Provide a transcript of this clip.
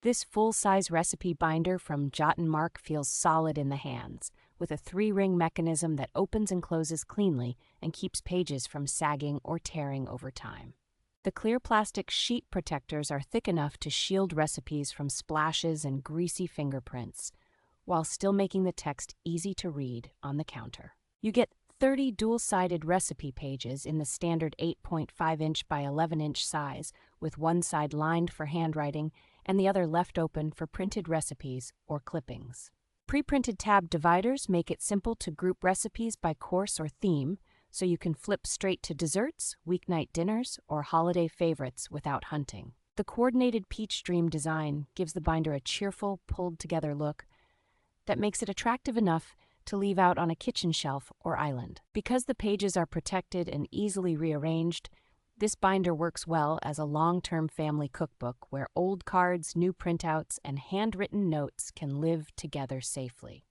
This full-size recipe binder from Jot Mark feels solid in the hands, with a 3-ring mechanism that opens and closes cleanly and keeps pages from sagging or tearing over time. The clear plastic sheet protectors are thick enough to shield recipes from splashes and greasy fingerprints, while still making the text easy to read on the counter. You get 30 dual-sided recipe pages in the standard 8.5-inch by 11-inch size, with one side lined for handwriting and the other left open for printed recipes or clippings. Preprinted tab dividers make it simple to group recipes by course or theme, so you can flip straight to desserts, weeknight dinners, or holiday favorites without hunting. The coordinated peach dream design gives the binder a cheerful, pulled-together look that makes it attractive enough to leave out on a kitchen shelf or island. Because the pages are protected and easily rearranged, this binder works well as a long-term family cookbook where old cards, new printouts, and handwritten notes can live together safely.